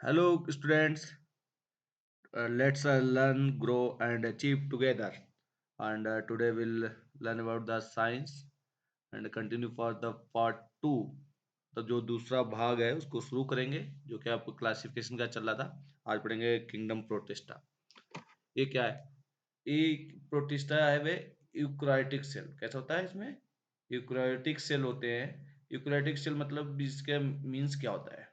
Hello, students. Let's learn, grow, and achieve together. And today we'll learn about the science and continue for the part two. तो जो दूसरा भाग है उसको शुरू करेंगे, जो कि आपको क्लासिफिकेशन का चल रहा था। आज पढ़ेंगे किंगडम प्रोटिस्टा। ये क्या है? ये प्रोटिस्टा है वे यूकैरियोटिक सेल। कैसा होता है इसमें? यूकैरियोटिक सेल होते हैं। यूकैरियोटिक सेल मतलब इसके मीन्स क्या होता है?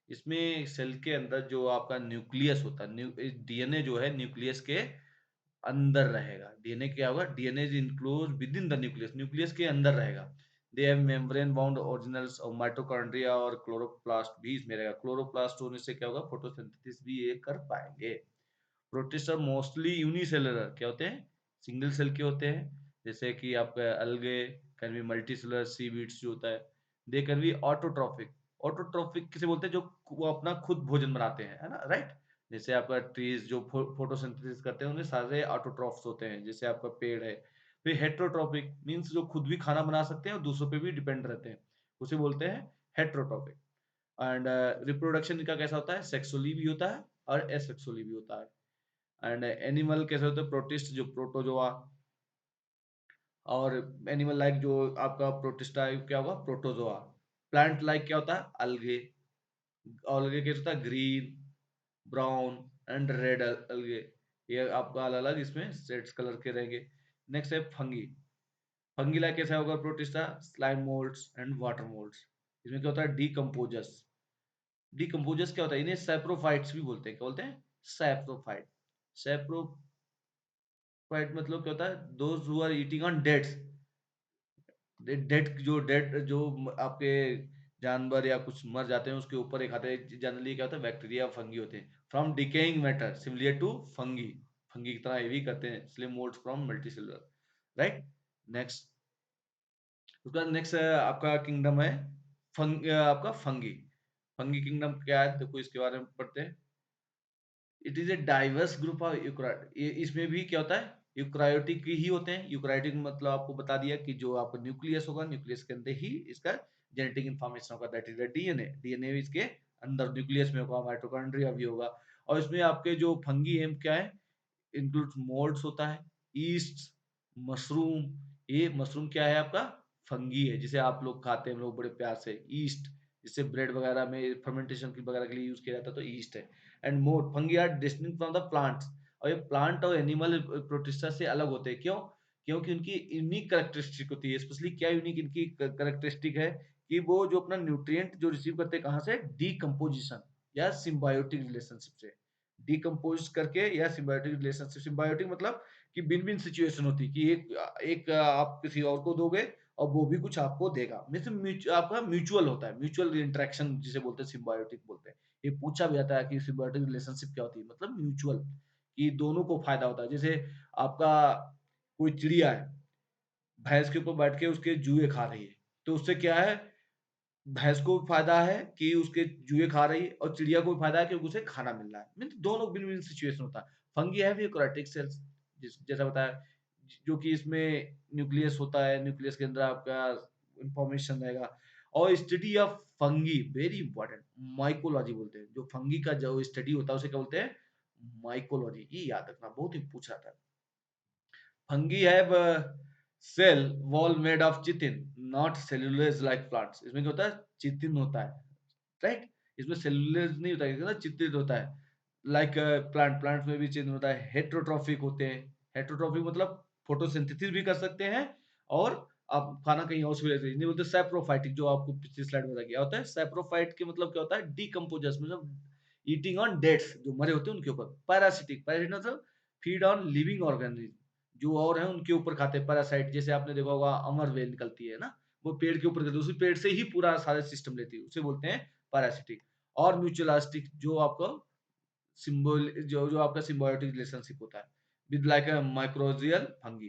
इसमें सेल के अंदर जो आपका न्यूक्लियस होता है, डीएनए जो है न्यूक्लियस के अंदर रहेगा। डीएनए क्या होगा? DNA is enclose with in the nucleus, nucleus के अंदर रहेगा। दे हैव मेम्ब्रेन बाउंड ऑरिजिनल्स और माइटोकॉन्ड्रिया और क्लोरोप्लास्ट भी इसमें रहेगा। क्लोरोप्लास्ट होने से क्या होगा? फोटोसिंथेसिस भी ये कर पाएंगे। प्रोटिस्ट मोस्टली यूनिसेलुलर क्या होते हैं? सिंगल सेल के होते हैं। जैसे कि आपका अलगे कैन बी मल्टीसेलुलर सीवीड्स जो होता है। They can be autotrophic. Autotrophic किसे बोलते हैं? जो वो अपना खुद भोजन बनाते हैं, है ना, राइट। जैसे आपका ट्रीज जो फोटोसिंथेसिस करते हैं उन्हें सारे ऑटोट्रॉफ्स होते हैं, जैसे आपका पेड़ है। फिर हेट्रोट्रॉपिक मींस जो खुद भी खाना बना सकते हैं और दूसरों पे भी डिपेंड रहते हैं, उसे बोलते हैं हेट्रोट्रॉपिक। एंड रिप्रोडक्शन का कैसा होता है? सेक्सुअली भी होता है और एसेक्सुअली भी होता है। एंड एनिमल कैसे होते हैं? प्रोटिस्ट जो प्रोटोजोआ, और एनिमल लाइक जो आपका प्रोटिस्टा क्या होगा? प्रोटोजोआ। प्लांट लाइक क्या होता है? अलगे। अलगे कैसे होता है? Green, brown and red algae. ये आपका अलग अलग इसमें सेट्स कलर के रहेंगे। नेक्स्ट है फंगी। फंगी लाइक कैसा होगा? Protista slime moulds and water moulds. इसमें क्या होता है? डीकम्पोजर्स। डीकम्पोजर्स क्या होता है? इन्हें सैप्रोफाइट्स भी बोलते हैं। क्या बोलते हैं? सैप्रोफाइट। सैप्रोफाइट मतलब क्या होता है? Those who are eating on deads. Dead जो आपके जानवर या कुछ मर जाते हैं उसके ऊपर एक खाते हैं। जनरली क्या होता है? बैक्टीरिया फंगी होते हैं। From decaying matter similar to fungi. Fungi की तरह ये भी करते हैं, इसलिए mould from multicellular, right. Next, उसका नेक्स्ट आपका किंगडम है आपका फंगी। फंगी किंगडम क्या है? देखो इसके बारे में पढ़ते हैं। It is a diverse group of eukaryote. इसमें भी क्या होता है? यूकैरियोटिक ही होते हैं। यूकैरियोटिक मतलब आपको बता दिया कि जो आपका न्यूक्लियस होगा, न्यूक्लियस के अंदर ही इसका जेनेटिक इंफॉर्मेशन होगा, that is the DNA. DNA इसके अंदर न्यूक्लियस में होगा, माइटोकॉन्ड्रिया भी होगा। और इसमें आपके जो फंगी है क्या है? इंक्लूड मोल्ड्स होता है, ईस्ट, मशरूम। ये मशरूम क्या है? आपका फंगी है, जिसे आप लोग खाते हैं, हम लोग बड़े प्यार से। ईस्ट, जिसे ब्रेड वगैरह में फर्मेंटेशन की वगैरह के लिए यूज किया जाता है, तो ईस्ट है। And more fungi are distinct from the plants. और ये प्लांट और एनिमल प्रोटिस्टा से अलग होते हैं। क्यों? क्योंकि उनकी यूनिक करेक्टरिस्टिक होती है। स्पेशली क्या यूनिक इनकी करेक्टरिस्टिक है? कि वो जो अपना न्यूट्रिएंट जो रिसीव करते हैं कहाँ से? डीकम्पोजिशन या सिम्बायोटिक रिलेशनशिप से। डिकम्पोज करके या सिम्बायोटिक रिलेशनशिप। सिम्बायोटिक मतलब कि बिन बिन सिचुएशन होती है कि एक एक आप किसी और को दोगे और वो भी कुछ आपको देगा। मीन्स आपका म्यूचुअल होता है, म्यूचुअल इंटरेक्शन जिसे बोलते हैं, सिम्बायोटिक बोलते हैं। ये पूछा भी जाता है कि सिम्बायोटिक रिलेशनशिप क्या होती है? मतलब म्यूचुअल, कि दोनों को फायदा होता है। जैसे आपका कोई चिड़िया है, भैंस के ऊपर बैठ के उसके जुए खा रही है, तो उससे क्या है? भैंस को भी फायदा है कि उसके जुए खा रही है, और चिड़िया को भी फायदा है क्योंकि उसे खाना मिल रहा है। मीन्स दोनों विन विन सिचुएशन होता है। फंगी है भी यूकैरियोटिक सेल्स, जैसा बताया, जो कि इसमें न्यूक्लियस होता है, न्यूक्लियस के अंदर आपका इंफॉर्मेशन रहेगा। और study of fungi very important, mycology बोलते हैं। जो फंगी का जो स्टडी होता है उसे क्या बोलते हैं? माइकोलॉजी। ये याद रखना, बहुत ही पूछ रहा था। Fungi have cell wall made of chitin, not cellulose like plants. इसमें क्या होता है? चिटिन होता है, राइट। इसमें सेलुलोज नहीं होता है, चिटिन होता है। लाइक प्लांट में भी चिटिन होता है। हेट्रोट्रॉफिक होते हैं। हेट्रोट्रॉफिक मतलब फोटोसिंथेसिस भी कर सकते हैं, और आप खाना कहीं और से भी ले सकते हैं। नहीं बोलते सैप्रोफाइटिक, जो आपको पिछली स्लाइड में बताया गया होता है। सैप्रोफाइट के मतलब क्या होता है? डीकम्पोजर्स, मतलब ईटिंग ऑन डेड्स, जो मरे होते हैं उनके ऊपर। पैरासिटिक, पैरासिट मतलब फीड ऑन लिविंग ऑर्गेनिज्म, जो और हैं उनके ऊपर खाते हैं। पैरासाइट जैसे आपने देखा होगा अमर वेल निकलती है ना, वो पेड़ के ऊपर करती है, उसी पेड़ से ही पूरा सारा सिस्टम लेती है, उसे बोलते हैं पैरासिटिक। और म्यूचुअलिस्टिक, जो आपको सिंबल जो जो आपका सिम्बायोटिक रिलेशनशिप होता है with like a mycorrhizal fungi,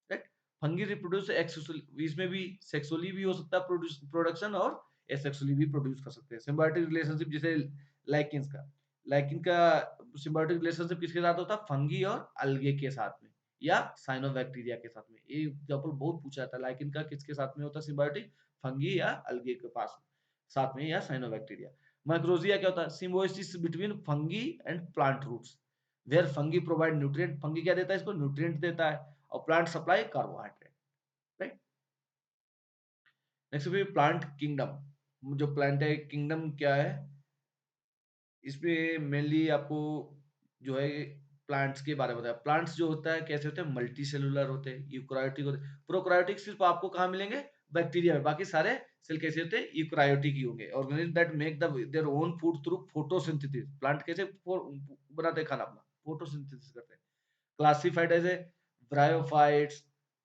right. Fungi reproduce asexually, इसमें भी सेक्सुअली भी हो सकता है प्रोडक्शन, और एसेक्सुअली भी प्रोड्यूस कर सकते हैं। सिम्बायोटिक रिलेशनशिप जैसे लाइकेंस का, लाइकेन का सिम्बायोटिक रिलेशनशिप किसके साथ होता है? फंगी और अलगे के साथ में, या साइनोबैक्टीरिया के साथ में। ये एग्जांपल बहुत पूछा जाता है। लाइकेन का किसके साथ में होता है सिम्बायोटिक? फंगी या अलगे के पास साथ में, या साइनोबैक्टीरिया। माइक्रोजिया क्या होता है? Symbiosis between fungi and plant roots, where fungi provide nutrient, fungi क्या देता है इसको? न्यूट्रिएंट देता है, और plant supply carbohydrate, right. Next भी प्लांट किंगडम, जो प्लांट है किंगडम क्या है, इसमें मेनली आपको जो है प्लांट्स के बारे में बताया। प्लांट्स जो होता है कैसे होते हैं? मल्टी सेलुलर होते हैं, यूकैरियोटिक होते हैं। प्रोकैरियोटिक सिर्फ आपको कहाँ मिलेंगे? बैक्टीरिया में। बाकी सारे सेल कैसे होते हैं? यूकैरियोटिक ही होंगे। Organism that make their own food through photosynthesis. Plant कैसे बनाते हैं खाना अपना? फोटोसिंथेसिस करते हैं। क्लासिफाइड एज ए ब्रायोफाइट्स,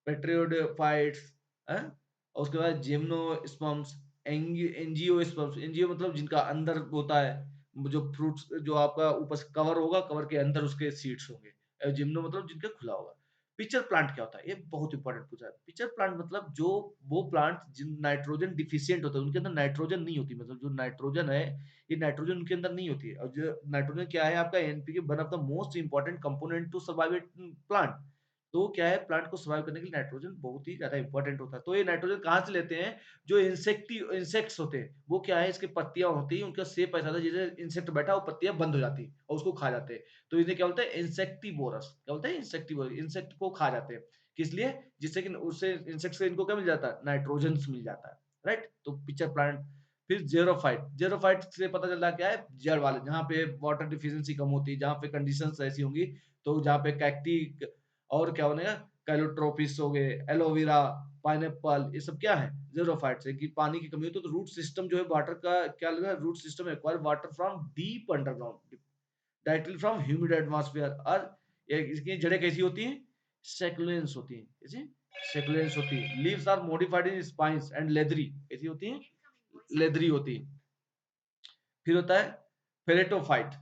पेट्रियोडोफाइट्स, हैं? और उसके बाद जिम्नोस्पर्म्स, एंजियोस्पर्म्स, एंजियो मतलब जिनका अंदर होता है, जो फ्रूट्स जो आपका ऊपर से कवर होगा, कवर के अंदर उसके सीड्स होंगे। जिम्नो मतलब जिनका खुला होगा। पिक्चर प्लांट क्या होता है? ये बहुत इंपॉर्टेंट पूछा है। पिक्चर प्लांट मतलब जो वो प्लांट जिन नाइट्रोजन डिफिशिएंट होता है, उनके अंदर नाइट्रोजन नहीं होती, मतलब जो नाइट्रोजन है, ये नाइट्रोजन उनके अंदर नहीं होती है। और जो नाइट्रोजन क्या है आपका? NPK, one of the most important component to survive plant. तो क्या है, प्लांट को सर्वाइव करने के लिए नाइट्रोजन बहुत ही ज्यादा इंपॉर्टेंट होता है। तो ये नाइट्रोजन कहाँ से लेते हैं? जो इंसेक्ट्स होते हैं, वो क्या है, इसके पत्तियां होती हैं, उनका शेप ऐसा था जैसे इंसेक्ट बैठा, वो पत्तियां बंद हो जाती है और उसको खा जाते हैं। तो इन्हें क्या बोलते हैं? इंसेक्टिवोरस। क्या बोलते हैं? इंसेक्टिवोरस। इंसेक्ट को खा जाते हैं। किस लिए? जिससे कि उससे इंसेक्ट से इनको क्या मिल जाता है? नाइट्रोजन मिल जाता है, राइट। तो पिक्चर प्लांट। फिर जेरोफाइट, जेरोफाइट से पता चलता है क्या है? जड़ वाले, जहाँ पे वाटर डिफिशियंसी कम होती है, जहाँ पे कंडीशंस ऐसी होंगी, तो जहाँ पे कैक्टी और क्या बनेगा? कैलोट्रोपिस हो गए, एलोवेरा, पाइनएप्पल, ये सब क्या है? ज़ीरोफ़ाइट्स है। कि पानी की कमी हो तो रूट सिस्टम जो है वाटर का क्या लगा? Root system acquire water from deep underground, directly from humid atmosphere. और ये इसकी जड़ें कैसी होती हैं? सैकुलेंस होती हैं। कैसी? सैकुलेंस होती है। Leaves are modified in spines and leathery. कैसी होती हैं? लेदरी होती हैं। फिर होता है पेरेटोफाइट,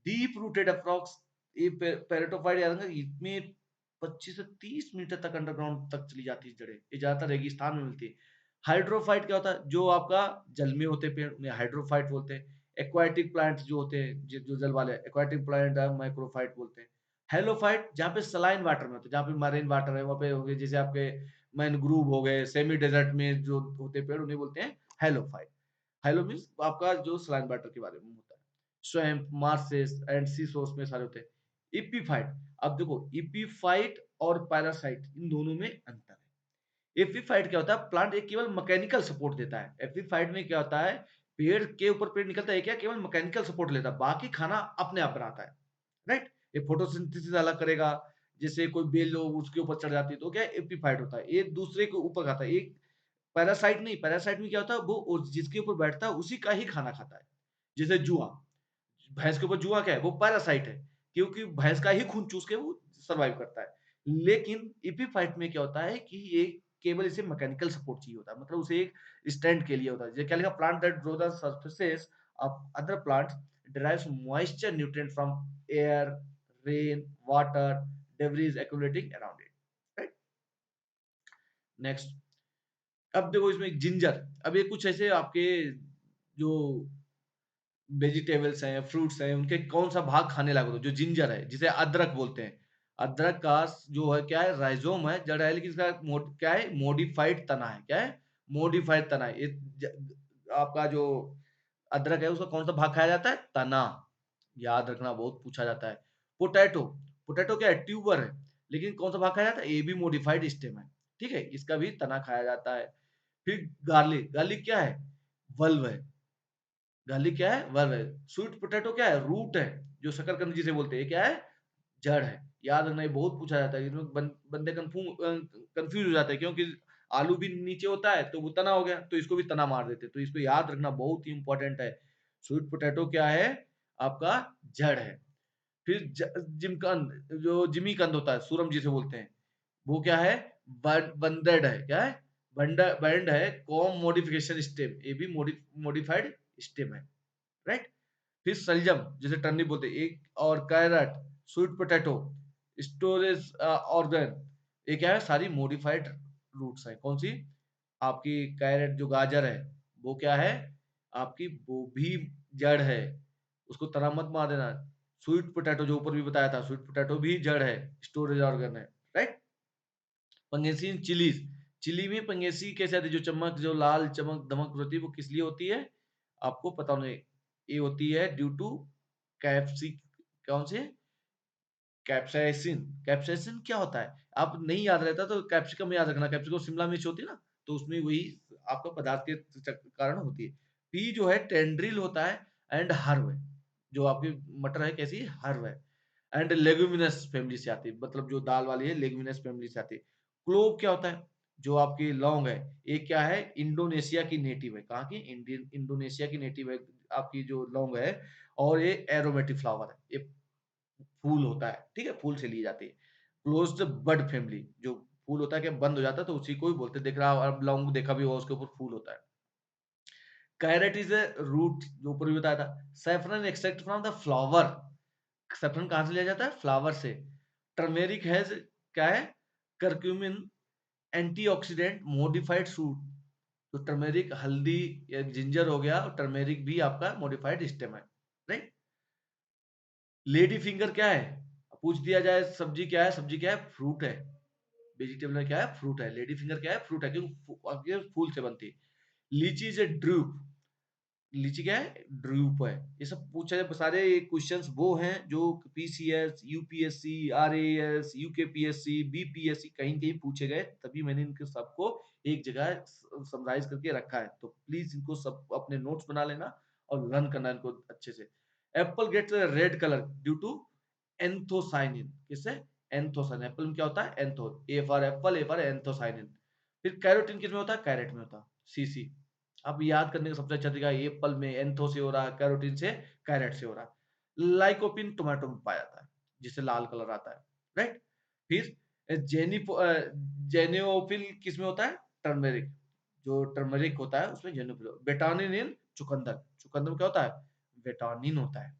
डीप रूटेड अप्रॉक्स। ये पेरेटोफाइट याद रखना, इसमें 25 से 30 मीटर तक अंडरग्राउंड तक चली जाती है जड़ें। ये ज्यादातर रेगिस्तान में मिलती है। हाइड्रोफाइट क्या होता है? जो आपका जल में होते पेड़, उन्हें हाइड्रोफाइट बोलते हैं। एक्वाटिक प्लांट्स जो होते हैं, जो जल वाले एक्वाटिक प्लांट है, माइक्रोफाइट बोलते हैं। हेलोफाइट जहाँ पे सलाइन वाटर में होते हैं, जहाँ पे मरीन वाटर है, वहाँ पे हो गए, जैसे आपके मैनग्रूव हो गए, सेमी डेजर्ट में जो होते पेड़, उन्हें बोलते हैं हेलोफाइट। हाइलो मीन्स आपका जो स्लाइम वाटर के बारे में होता है। Swamp, marshes and sea shores में सारे होते हैं। इपीफाइट, अब देखो इपीफाइट और पैरासाइट, इन दोनों में अंतर है। एपीफाइट क्या होता है? प्लांट एक केवल मैकेनिकल सपोर्ट देता है। एपीफाइट में क्या होता है? पेड़ के ऊपर पेड़ निकलता है क्या? केवल मैकेनिकल सपोर्ट लेता है, बाकी खाना अपने आप बनाता है, राइट। ये फोटोसिंथेसिस अलग करेगा। जैसे कोई बेल लोग उसके ऊपर चढ़ जाती है, तो क्या एपीफाइट होता है, ये दूसरे के ऊपर खाता है। एक पैरासाइट नहीं, पैरासाइट में क्या होता है? वो जिसके ऊपर बैठता है उसी का ही खाना खाता है। जैसे जुआ, भैंस के ऊपर जुआ क्या है? वो पैरासाइट है, क्योंकि भैंस का ही खून चूस के वो सर्वाइव करता है। लेकिन एपीफाइट में क्या होता है कि ये केवल इसे मैकेनिकल सपोर्ट चाहिए होता है, मतलब उसे एक स्टैंड के लिए होता है। जैसे क्या लिखा? Plant that grow the surfaces of other plants derives moisture nutrient from air, rain, water, debris accumulating around it, right? Next, अब देखो इसमें जिंजर। अब ये कुछ ऐसे आपके जो वेजिटेबल्स हैं, फ्रूट्स हैं, उनके कौन सा भाग खाने लायक होता है? जो जिंजर है, जिसे अदरक बोलते हैं। अदरक का जो है क्या है? राइजोम है, जड़ है, लेकिन इसका क्या है? मॉडिफाइड तना है। क्या है? मॉडिफाइड तना है। आपका जो अदरक है उसका कौन सा भाग खाया जाता है? तना। याद रखना, बहुत पूछा जाता है। पोटैटो, पोटैटो क्या है? ट्यूबर है, लेकिन कौन सा भाग खाया जाता है? ये भी मॉडिफाइड स्टेम है, ठीक है, इसका भी तना खाया जाता है। फिर गार्लिक, गार्लिक क्या है? बल्ब है। गार्लिक क्या है? वर्ब है। स्वीट पोटैटो क्या है? रूट है, जो शकरकंद जिसे बोलते हैं। ये क्या है? जड़ है। याद रखना, ये बहुत पूछा जाता है। इसमें बंदे कंफ्यूज हो जाते हैं, क्योंकि आलू भी नीचे होता है तो वो तना हो गया, तो इसको भी तना मार देते हैं। तो इसको याद रखना, बहुत ही इंपॉर्टेंट है। स्वीट पोटैटो क्या है? आपका जड़ है। फिर जिमकंद, जो जिमी कंद होता है, सूरम जिसे बोलते हैं, वो क्या है? बंडेड है। क्या है? बैंड है। कॉम मॉडिफिकेशन स्टेम, ये भी मॉडिफाइड स्टेम है, राइट। फिर सलजम, जिसे टर्निप बोलते हैं, एक और carrot, sweet potato, storage organ, ये क्या है? सारी मॉडिफाइड रूट्स है। कौन सी? आपकी कैरेट जो गाजर है, वो क्या है? आपकी वो भी जड़ है, उसको तना मत मार देना। स्वीट पोटैटो जो ऊपर भी बताया था, स्वीट पोटैटो भी जड़ है, स्टोरेज ऑर्गन है, राइट। पंगेसी इन चिलीज, चिली में पंगेसी कैसे आती है? जो चमक, जो लाल चमक दमक होती है, वो किस लिए होती है? आपको पता नहीं। ये होती है ड्यू टू कैप्सी, कौन से, कैप्साइसिन। कैप्साइसिन क्या होता है, आप नहीं याद रहता तो कैप्सिकम याद रखना, कैप्सिकम शिमला मिर्च होती है ना, तो उसमें वही आपका पदार्थ के कारण होती है। पी जो है टेंड्रिल होता है, एंड हर्ब, जो आपकी मटर है कैसी हर्ब है, एंड लेगुमिनस फैमिली से आती है, मतलब जो दाल वाली है लेगुमिनस फैमिली से आती है। क्लोव क्या होता है, जो आपकी लौंग है, ये क्या है, इंडोनेशिया की नेटिव है, कहाँ की, इंडियन इंडोनेशिया की नेटिव है आपकी जो लौंग है, और ये एरोमेटिक फ्लावर है, ये फूल होता है, ठीक है, फूल से ली जाती है। क्लोज्ड बड फैमिली, जो फूल होता है कि बंद हो जाता है तो उसी को ही बोलते हैं, देख रहा अब लौंग देखा भी होगा उसके ऊपर फूल होता है। कैरेट इज ए रूट, जो ऊपर भी बताया था। Saffron extract from the flower, saffron कहाँ से लिया जाता है, फ्लावर से। टर्मेरिक हैज, क्या है, करक्यूमिन, एंटीऑक्सीडेंट, मॉडिफाइड सूट। तो टर्मेरिक हल्दी या जिंजर हो गया, और टर्मेरिक भी आपका मॉडिफाइड स्टेम है, राइट। लेडी फिंगर क्या है, पूछ दिया जाए सब्जी क्या है, सब्जी क्या है, फ्रूट है। वेजिटेबल में क्या है, फ्रूट है। लेडी फिंगर क्या है, फ्रूट है, क्योंकि फूल से बनती है। लीची इज ए ड्रूप, लीची क्या है, ड्रूप है। ये सब पूछा जाए, सारे क्वेश्चंस वो हैं जो PCS, UPSC, RAS, UKPSC, BPSC कहीं कहीं पूछे गए, तभी मैंने इनके सबको एक जगह समराइज करके रखा है। तो प्लीज इनको सब अपने नोट्स बना लेना और लर्न करना इनको अच्छे से। Apple gets red colour due to anthocyanin, किससे, एंथोसाइनिन। एप्पल में क्या होता है, antho, A for apple, A for anthocyanin. फिर कैरोटीन किस में होता है, कैरेट में होता है, सीसी। अब याद करने का सबसे अच्छा तरीका, एप्पल में एंथो से हो रहा है, कैरोटीन से कैरेट से हो रहा है। लाइकोपिन टोमेटो में पाया जाता है, जिससे लाल कलर आता है, राइट। फिर जेनियोफिल किस में होता है, टर्मेरिक, जो टर्मरिक होता है उसमें जेनियोफिल। बेटानिन इन चुकंदर, चुकंदर में क्या होता है, बेटानिन होता है।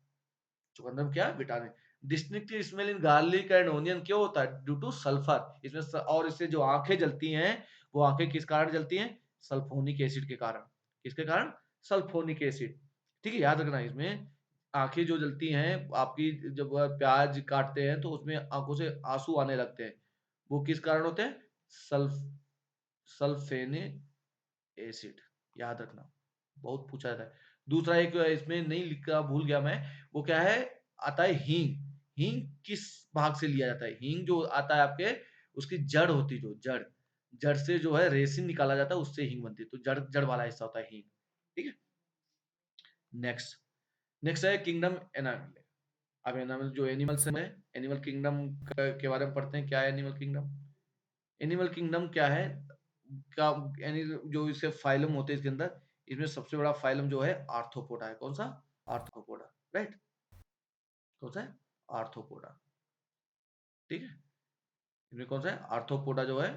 चुकंदर में क्या है, vitamin. Distinctive smell in garlic and onion क्यों होता है, ड्यू टू सल्फर, इसमें और इससे जो आंखें जलती हैं, वो आंखें किस कारण जलती हैं, सल्फोनिक एसिड के कारण। किसके कारण, सल्फोनिक एसिड। ठीक है, याद रखना इसमें, आंखें जो जलती हैं आपकी, जब प्याज काटते हैं तो उसमें आंखों से आंसू आने लगते हैं, वो किस कारण होते हैं, सल्फ सल्फेनिक एसिड, याद रखना, बहुत पूछा जाता है। दूसरा एक इसमें नहीं लिखा, भूल गया मैं, वो क्या है, आता है हींग। हींग किस भाग से लिया जाता है, हींग जो आता है आपके, उसकी जड़ होती है, जो जड़, जड़ से जो है रेसिन निकाला जाता है, उससे हींग बनती है, तो जड़, जड़ वाला हिस्सा होता है हींग। ठीक है, नेक्स्ट, नेक्स्ट है किंगडम एनामल। अब एनामल जो एनिमल्स है, एनिमल किंगडम के बारे में पढ़ते हैं, क्या है एनिमल किंगडम। एनिमल किंगडम क्या है, का यानी जो इसके फाइलम होते हैं इसके अंदर, इसमें सबसे बड़ा फाइलम जो है आर्थ्रोपोडा है, कौन सा, आर्थ्रोपोडा, राइट, कौन सा है, आर्थ्रोपोडा। ठीक है, इसमें कौन सा है, आर्थ्रोपोडा जो है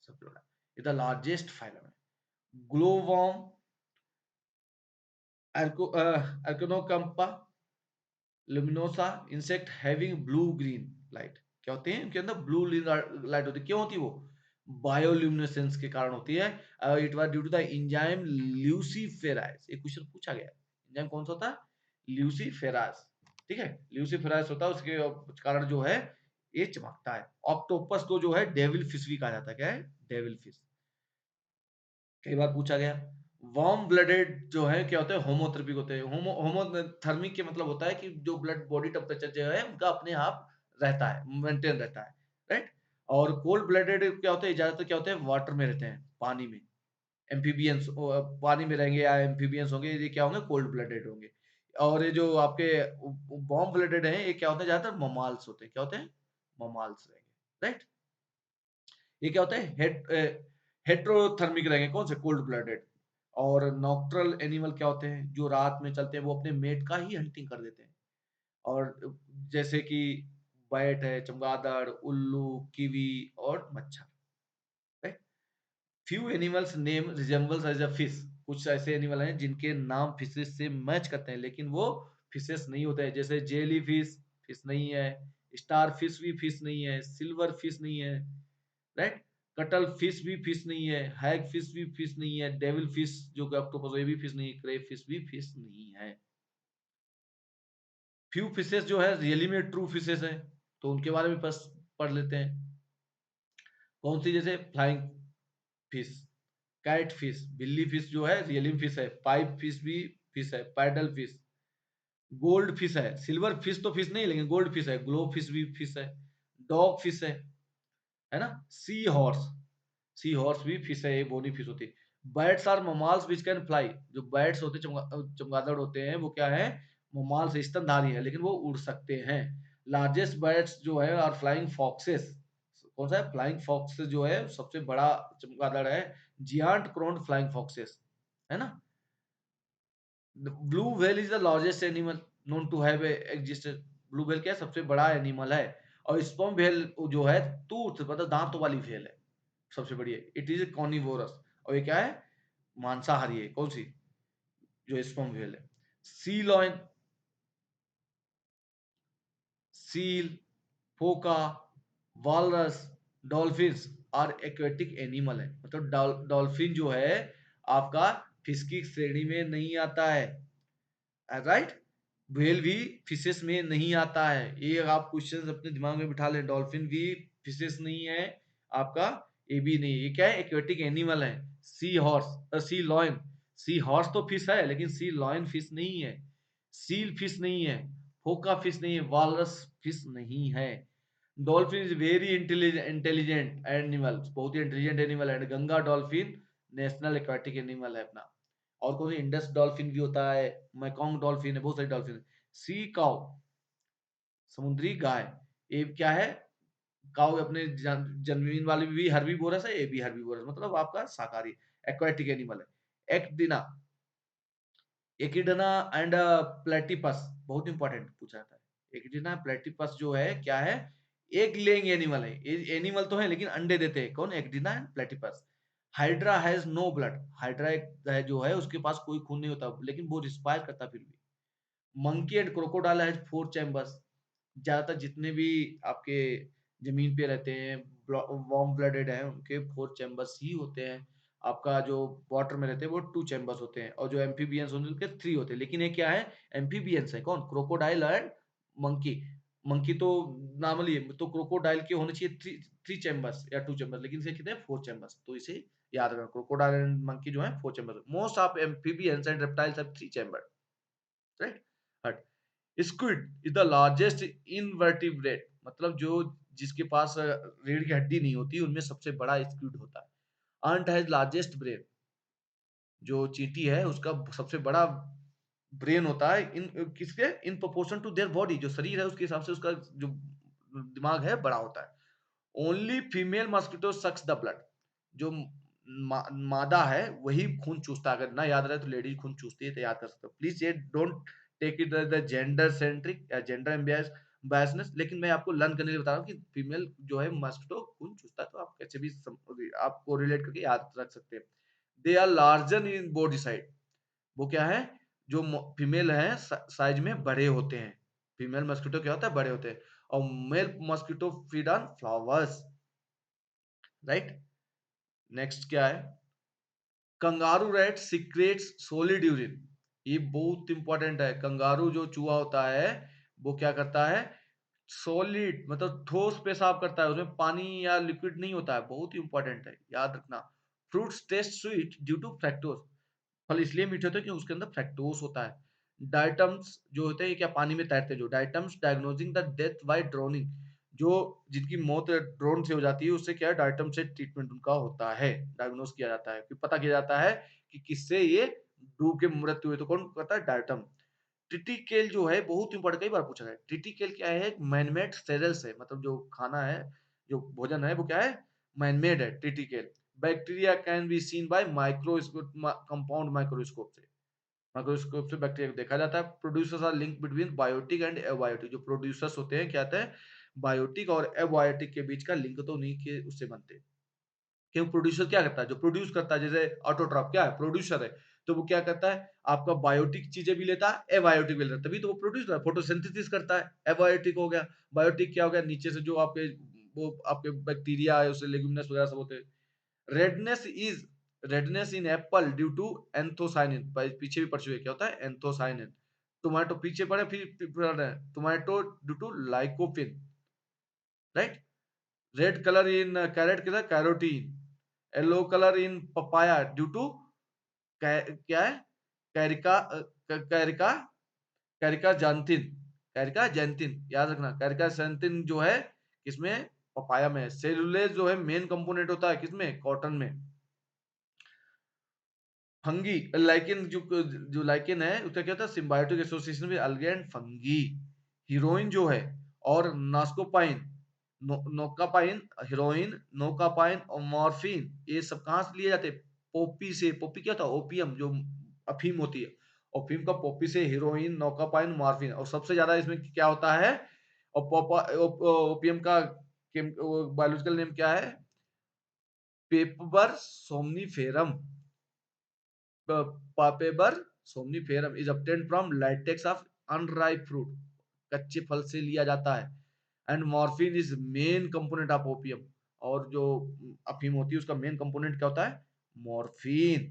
सबसे बड़ा, ये द लार्जेस्ट फाइलम है। Glowworm, arachnocampa luminosa, insect having blue green light, क्या होते हैं, उनके अंदर ब्लू लाइट होती है, क्यों होती है वो, बायोल्यूमिनेसेंस के कारण होती है। It was due to the enzyme luciferase, एक क्वेश्चन पूछा गया, एंजाइम कौन सा होता है, ल्यूसीफेरास। ठीक है, ल्यूसीफेरास होता है, उसके कारण जो है ये चमकता है। ऑक्टोपस को जो है डेविल फिश भी कहा जाता है, क्या है, डेविल फिश, कई बार पूछा गया। वार्म ब्लडेड जो है क्या होते हैं, होमोथेरेपिक होते हैं। होमोथर्मिक के मतलब होता है कि जो ब्लड बॉडी टेम्परेचर जो है उनका अपने आप रहता है, मेंटेन रहता है, राइट। और कोल्ड ब्लडेड क्या होते हैं, ज्यादातर क्या होते हैं, वाटर में रहते हैं, पानी में, एम्फीबियंस, पानी में रहेंगे या एम्फीबियंस होंगे, ये क्या होंगे, कोल्ड ब्लडेड होंगे। और ये जो आपके वार्म ब्लडेड हैं, ये क्या होते हैं, ज्यादातर ममाल्स होते हैं, क्या होते हैं, ममाल्स रहेंगे, राइट। ये क्या होता है, हेट्रोथर्मिक रहेंगे, कौन से, कोल्ड ब्लडेड। और नॉक्ट्रल एनिमल क्या होते हैं, जो रात में चलते हैं, वो अपने मेट का ही हंटिंग कर देते हैं। और जैसे कि बैट है, चमगादड़, उल्लू, कीवी और मच्छर, right. Few animals name resembles as a fish, कुछ ऐसे एनिमल हैं जिनके नाम फिशेस से मैच करते हैं, लेकिन वो फिशेस नहीं होते हैं, जैसे जेली फिश, फिश नहीं है। स्टार फिश भी फिश नहीं है, सिल्वर फिश नहीं है, राइट। कटल फिश भी फिश नहीं है, हैग फिश भी फिश नहीं है, डेविल फिश जो कि ऑक्टोपस, ये भी फिश नहीं है, क्रे फिश भी फिश नहीं है। फ्यू फिशेस जो है रियली में ट्रू फिशेस है, तो उनके बारे में बस पढ़ लेते हैं। कौन सी, जैसे फ्लाइंग फिश, कैट फिश, बिल्ली फिश जो है रियली फिश है, पाइप फिश भी फिश है, पैडल फिश, गोल्ड फिश है, सिल्वर फिश तो फिश नहीं लेकिन गोल्ड फिश है, ग्लो फिश भी फिश है, डॉग फिश है ना। सी हॉर्स, सी हॉर्स भी फिश है, ये बोनी फिश होती है। Bats are mammals which can fly, जो बैट्स होते चमगादड़ होते हैं वो क्या है, ममाल्स स्तनधारी है लेकिन वो उड़ सकते हैं। लार्जेस्ट बैट्स जो है आर फ्लाइंग फॉक्सेस, कौन सा है, फ्लाइंग फॉक्स जो है सबसे बड़ा चमगादड़ है, जियांट क्रोन्ड फ्लाइंग फॉक्सेस, है ना। Blue whale is the largest animal known to have existed, blue whale क्या है, सबसे बड़ा एनिमल है। और स्पर्म व्हेल जो है टूथ मतलब दांतों वाली व्हेल है, सबसे बड़ी है। इट इज कॉर्निवोरस, और ये क्या है, मांसाहारी है। कौन सी, जो स्पर्म व्हेल है। Sea lion, seal, phoca, walrus, dolphins are aquatic animal है, मतलब डॉल्फिन जो है आपका फिश की श्रेणी में नहीं आता है, राइट। व्हेल भी फिशेस में नहीं आता है, ये आप क्वेश्चन अपने दिमाग में बिठा लें, डॉल्फिन भी फिशेस नहीं है आपका, ये भी नहीं, ये क्या है, एक्वेटिक एनिमल है। सी हॉर्स, सी लॉयन, सी हॉर्स तो फिश है लेकिन सी लॉयन फिश नहीं है, सील फिश नहीं है, फोका फिश नहीं है, वालरस फिश नहीं है। Dolphin is very intelligent animal, बहुत ही इंटेलिजेंट एनिमल है। Ganga dolphin national aquatic animal है अपना। और कौन, इंडस डॉल्फिन भी होता है, मैकॉन्ग डॉल्फिन है, बहुत सारी डॉल्फिन है। सी काउ, समुद्री गाय, ये क्या है, काउ अपने जमीन वाले भी हर्बीवोरस है, ये भी हर्बीवोरस, मतलब आपका शाकाहारी एक्वाटिक एनिमल है। एक्टिना, एकिडना एंड प्लेटिपस, बहुत इंपॉर्टेंट पूछा जाता है। एकिडना प्लेटिपस जो है क्या है, एग लेइंग एनिमल है, एनिमल तो है लेकिन अंडे देते हैं, कौन, echidna and platypus. Hydra has no blood, hydra एक है जो है उसके पास कोई खून नहीं होता लेकिन वो रिस्पायर करता फिर भी। Monkey and crocodile has 4 chambers, ज्यादातर जितने भी आपके जमीन पे रहते हैं वार्म ब्लडेड हैं उनके 4 चैम्बर्स ही होते हैं। आपका जो वाटर में रहते हैं वो 2 चैम्बर्स होते हैं, और जो एम्फीबियंस होते हैं उनके 3 होते हैं। लेकिन ये क्या है, एम्फीबियंस है, कौन, क्रोकोडाइल एंड मंकी। मंकी तो नॉर्मली है, तो क्रोकोडाइल के होने चाहिए 3 चैम्बर्स या 2 चैम्बर्स, लेकिन इसे कहते हैं 4 चैम्बर्स, तो इसे याद रखना, क्रोकोडाइल एंड मंकी जो है 4 chambers. Most of amphibians and reptiles have 3 chamber, right. But squid is the largest invertebrate, मतलब जो जिसके पास रीढ़ की हड्डी नहीं होती उनमें सबसे बड़ा स्क्विड होता है। अंट हैज लार्जेस्ट ब्रेन, जो चींटी है उसका सबसे बड़ा ब्रेन होता है, इन किसके, in proportion to their body, जो शरीर है उसके हिसाब से उसका जो दिमाग है बड़ा होता है। Only female mosquito sucks the blood, जो मादा है वही खून चूसता है, अगर ना याद रहे तो लेडीज खून चूसती है, तो याद कर सकते हो प्लीज, ये don't take it the gender centric या जेंडर बायसनेस, लेकिन मैं आपको लर्न करने के लिए बता रहा हूँ कि फीमेल जो है मस्किटो खून चूसता है, तो आप कैसे भी आपको रिलेट करके याद रख सकते हैं। They are larger in body side, वो क्या है, जो फीमेल है साइज में बड़े होते हैं, फीमेल मस्किटो क्या होता है, बड़े होते हैं। और male mosquito feed on flowers, right. Next क्या है, kangaroo rat secretes solid urine, ये बहुत इंपॉर्टेंट है। कंगारू जो चूहा होता है वो क्या करता है, सॉलिड मतलब ठोस पेशाब करता है, उसमें पानी या लिक्विड नहीं होता है, बहुत ही इंपॉर्टेंट है, याद रखना। Fruits taste sweet due to fructose, फल इसलिए मीठे होते हैं क्योंकि उसके अंदर फ्रैक्टोज होता है। डाइटम्स जो होते हैं ये क्या, पानी में तैरते हैं, जो diatoms diagnosing the death by droning, जो जिनकी मौत ड्रोन से हो जाती है उससे क्या है, डाइटम से ट्रीटमेंट उनका होता है, डायग्नोज किया जाता है, फिर पता किया जाता है कि किससे ये डूब के मृत्यु हुई, तो कौन करता है, डाइटम। ट्रिटिकेल जो है बहुत इंपॉर्टेंट, कई बार पूछा गया है, ट्रिटिकेल क्या है, मैनमेड सेरेल्स है, मतलब जो खाना है, जो भोजन है वो क्या है, मैनमेड है triticale. Bacteria can be seen by microscope, compound microscope से, माइक्रोस्कोप से बैक्टीरिया को देखा जाता है। Producers are link between biotic and abiotic, जो प्रोड्यूसर्स होते हैं क्या होता है, बायोटिक और एबायोटिक के बीच का लिंक तो उन्हीं के उससे बनते हैं। क्यों, प्रोड्यूसर क्या करता है, जो प्रोड्यूस करता है, जैसे ऑटोट्रॉफ क्या है, प्रोड्यूसर है, तो वो क्या करता है, आपका बायोटिक चीजें भी लेता है, एबायोटिक भी लेता है, तभी तो वो प्रोड्यूसर है, फोटोसिंथेसिस करता है, एबायोटिक हो गया। बायोटिक क्या हो गया, नीचे से जो आपके वो आपके बैक्टीरिया है उससे लेग्यूमिनस वगैरह सब होते हैं। Redness is, redness in apple due to anthocyanin, पीछे भी पढ़ चुके, क्या होता है, एंथोसाइनिन। टोमेटो पीछे पढ़े, फिर पढ़ रहे हैं, tomato due to lycopene, right. Red colour in carrot किधर, carotene. Yellow colour in papaya due to क्या है, carica, carica carica xanthin, carica xanthin याद रखना। कैरिका जैंथिन जो है किसमें, पपाया में। सेलुलोज जो है मेन कंपोनेंट होता है किसमें, कॉटन में। फंगी लाइकेन जो लाइकेन है उसका क्या होता है, सिम्बायोटिक एसोसिएशन विद अलगे एंड फंगी। हीरोइन जो है और नास्कोपाइन, नोकापाइन, हीरोइन, नोकापाइन और मॉर्फिन, ये सब कहाँ से लिए जाते हैं, पोपी से। पोपी क्या होता है, ओपियम जो अफीम होती है, ओपियम का पोपी से। हीरोइन, नोकापाइन, मॉर्फिन, और सबसे ज्यादा इसमें क्या होता है, और ओपियम का बायोलॉजिकल नेम क्या है, papaver somniferum. Papaver somniferum is obtained from latex of unripe fruit, कच्चे फल से लिया जाता है। And morphine is main component of opium, और जो अफीम होती है उसका मेन कंपोनेंट क्या होता है, morphine.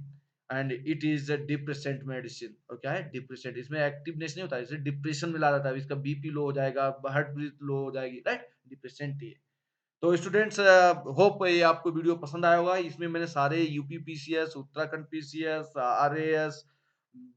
And it is a depressant medicine, और क्या है, डिप्रेसेंट। इसमें एक्टिवनेस नहीं होता है, इसे डिप्रेशन में ला जाता है, इसका बीपी लो हो जाएगा, हार्ट बीट लो हो जाएगी, राइट, डिप्रेसेंट ही है। तो स्टूडेंट्स होप ये आपको वीडियो पसंद आया होगा। इसमें मैंने सारे UP PCS, Uttarakhand PCS, RAS,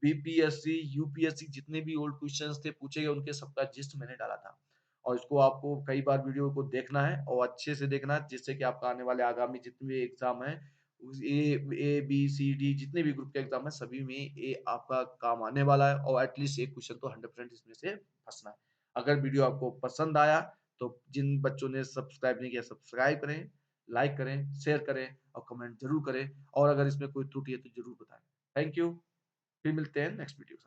BPSC, UPSC जितने भी ओल्ड क्वेश्चंस थे पूछे गए उनके सबका जिस्ट मैंने डाला था। और इसको आपको कई बार वीडियो को देखना है और अच्छे से देखना है, जिससे कि आपका आने वाले आगामी जितने भी एग्जाम है, ए बी सी डी जितने भी ग्रुप के एग्जाम है सभी में ये आपका काम आने वाला है, और एटलीस्ट एक क्वेश्चन तो 100% इसमें से फंसना है। अगर वीडियो आपको पसंद आया तो जिन बच्चों ने सब्सक्राइब नहीं किया सब्सक्राइब करें, लाइक करें, शेयर करें और कमेंट जरूर करें, और अगर इसमें कोई त्रुटि है तो जरूर बताएं। थैंक यू, फिर मिलते हैं नेक्स्ट वीडियो।